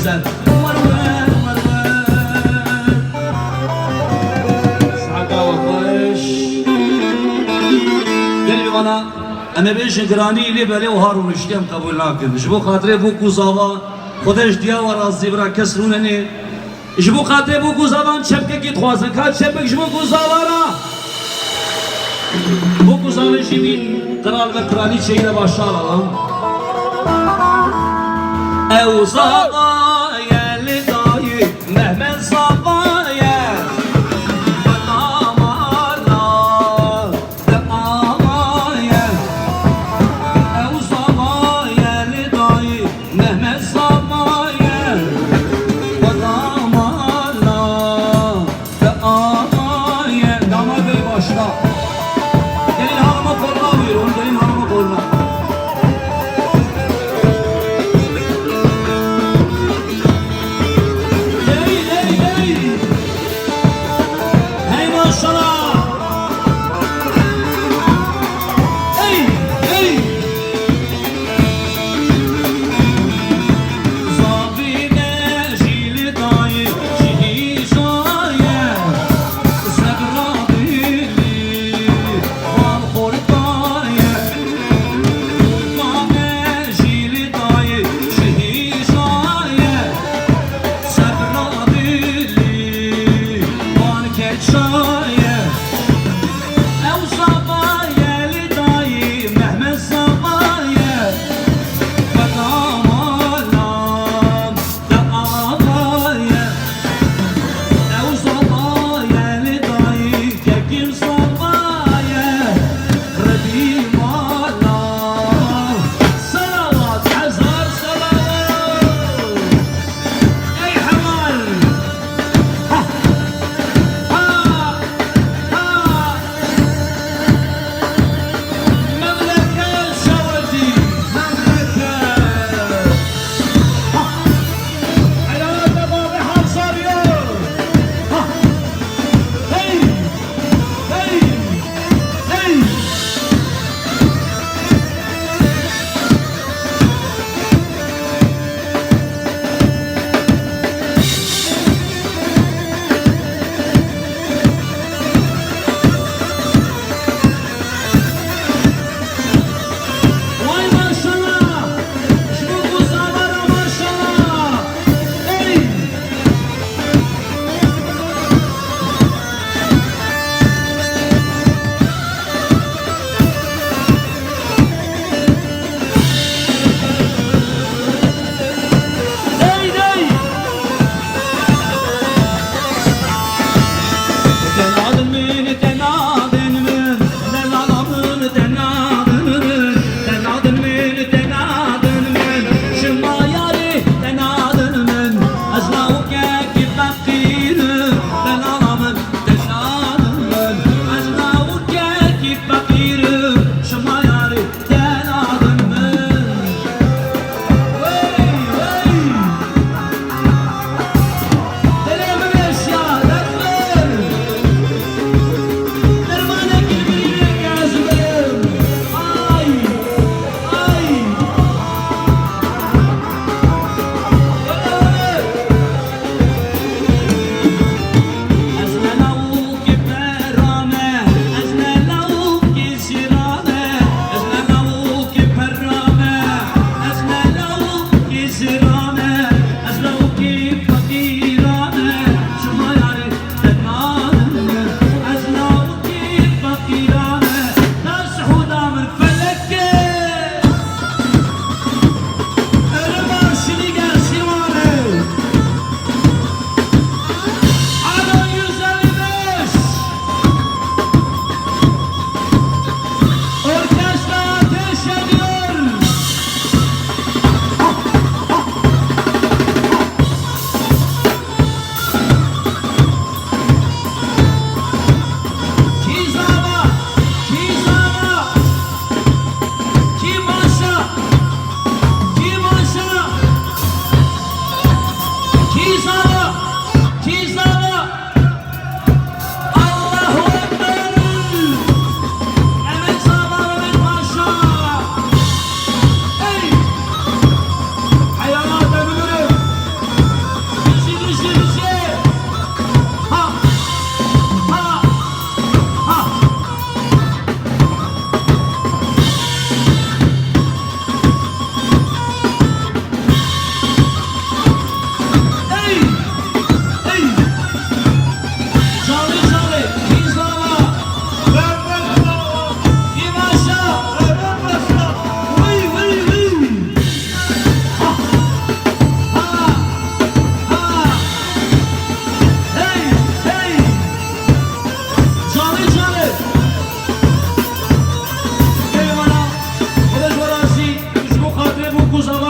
güzel. Marmer marmer Saka ve hoş. Gel bana Eme ben şekrani ile böyle o harun işlem kabul nakilmiş. Bu kadre bu kuzava خودش دیا و راضی برا کس رونه نی جبو خاطر بو گوزاوان چپکه کی خوازن کات چپک جبو گوزاوارا bu kuzavı jimin kral ve kraliçeyle başlayalım. Evzağa yerli dayı Mehmet Zava'ya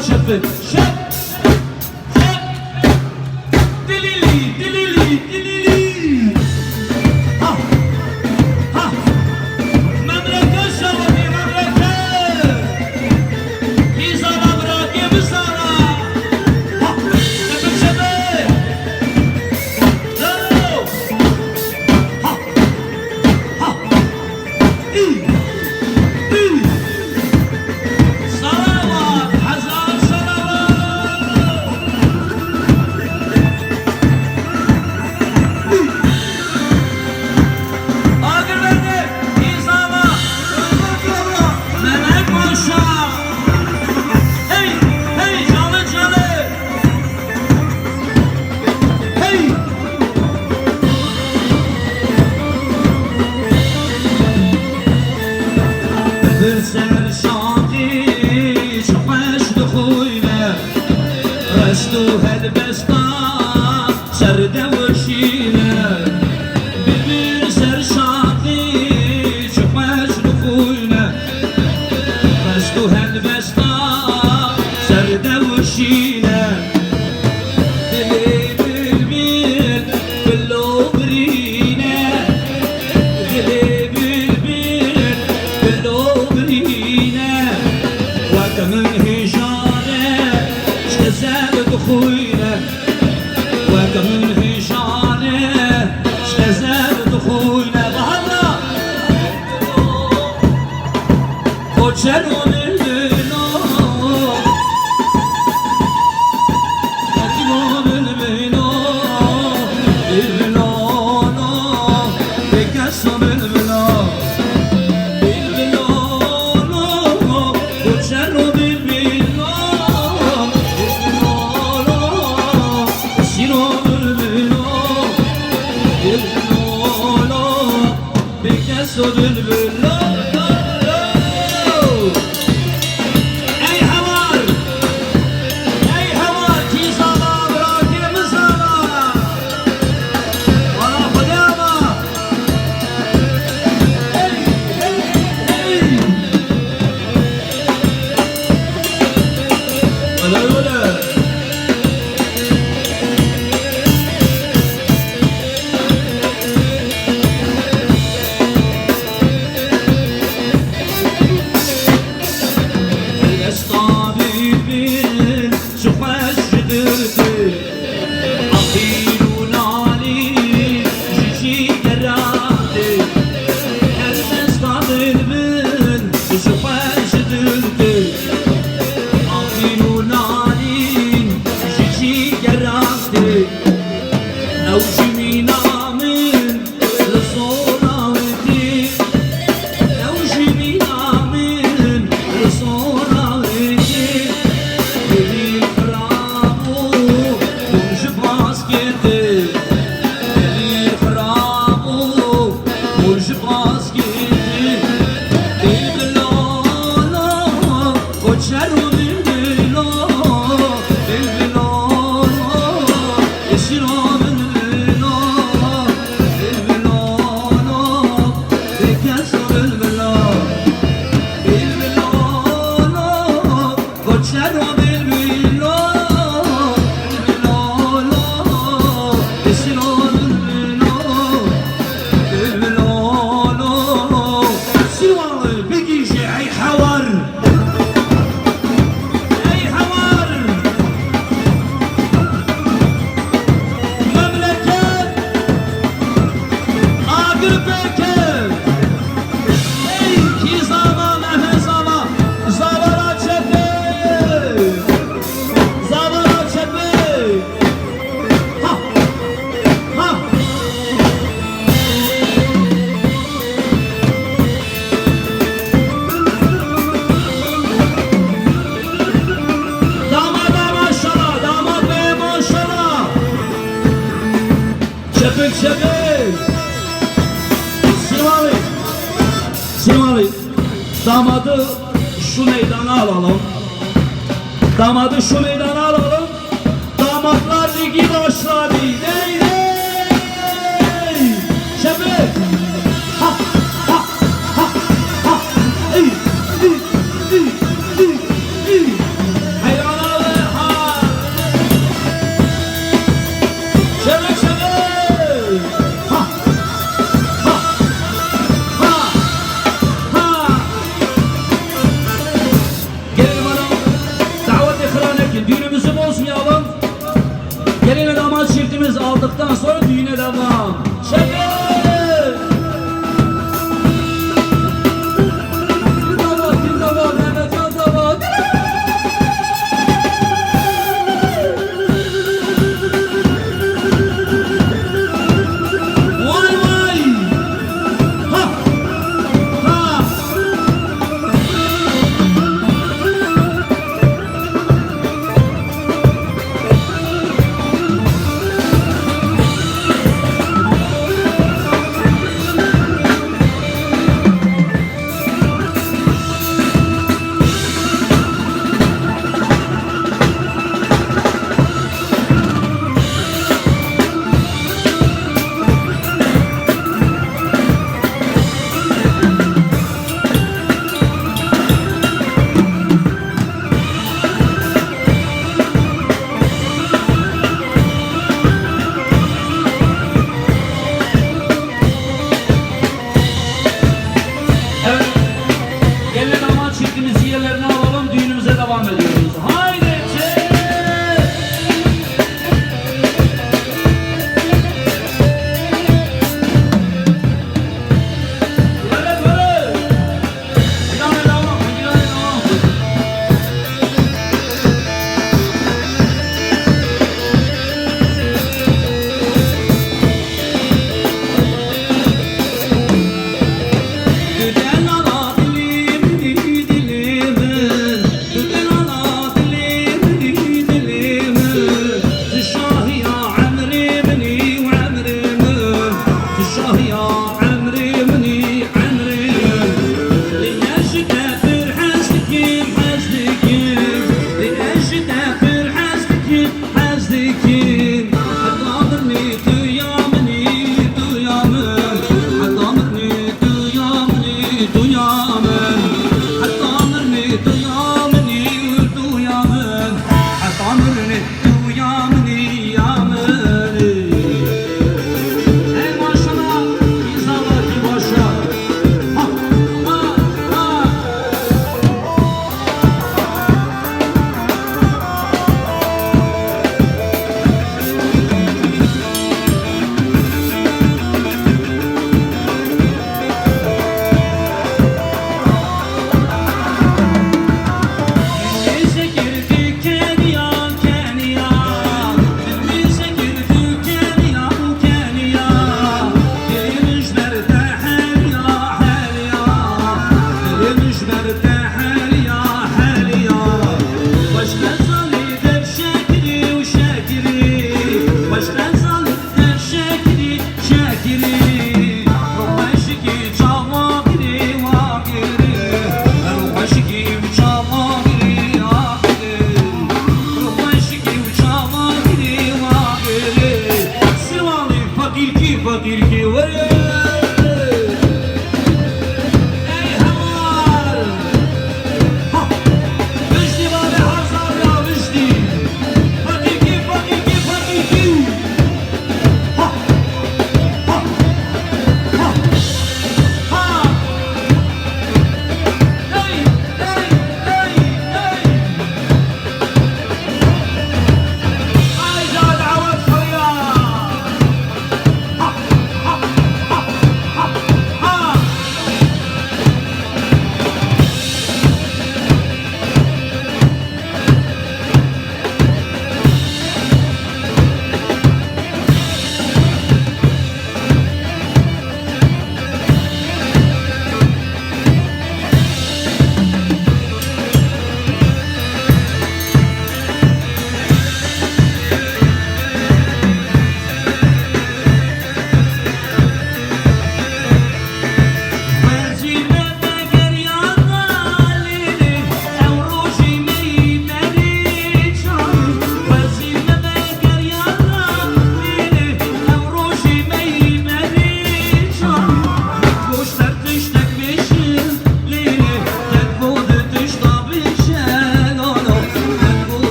Zalala çöpü. Şep. Şep. Dilili, dilili, dilili. Ha. Ha. Memleket şavani, memleket. İzala bırakayım sana. Ha. Çöpü çöpü. Zalo. Ha. Ha. İyi. İyi. Salavat, hazar salavat. Ağır verdi, izala, Mehmet Paşa. Hey, hey, canı canı. Hey. Bir serşadi şaş dukhuyne Restu helbesta serde vşine Bir serşadi şaş dukhuyne Restu helbesta serde vşine Dili bilbil billo brine Dili bilbil billo brine وكمن هجانه شكزاب دخوينه وكمن هجانه شكزاب دخوينه بهلا وجنو بالبنو وجنو بالبنو بالبنو بكسو بالبنو Ey havar, ey havar, tizama bırakayım sana. Bana fıdama. Hey, hey, hey. Öyle öyle. Estabibin şuhaşdirdi Akilun Ali cici geradi Her estabibin şuhaşdirdi Akilun Ali cici geradi Evci minamin Resulaveti Evci minamin Resulaveti Deli hrabu Bunj basketi Deli hrabu Bunj basketi Dil bilala Koçeru dil bilala Dil bilala Esira dil bilala Dil bilala Bekesa dil bilala Dil bilala Koçeru dil bilala Dil bilala Esira dil bilala Dil bilala Sivalı bir gece ey havar Ey havar Memleket Ağır Bekir Ey ki zaman efezama Zavara çepi Zavara çepi Ha Ha Damada maşallah, damat bey maşallah. Çepik çepik. Silvali. Silvali. Damadı şu meydana alalım. Damadı şu meydana alalım. Damatlar ligi başladı. Ney ney. Çepik. Ha ha ha ha. İyi iyi iyi iyi iyi. Hayran Düğünümüzü bozmayalım. Gelin ve damat çiftimiz aldıktan sonra düğüne devam. Şeker!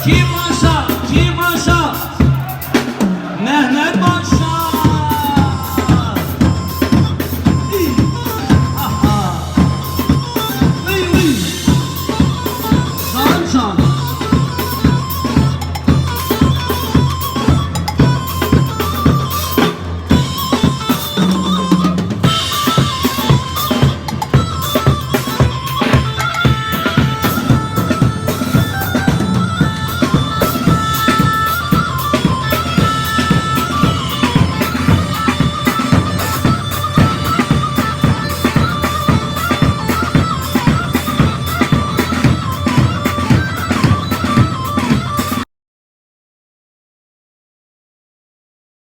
Kim varsa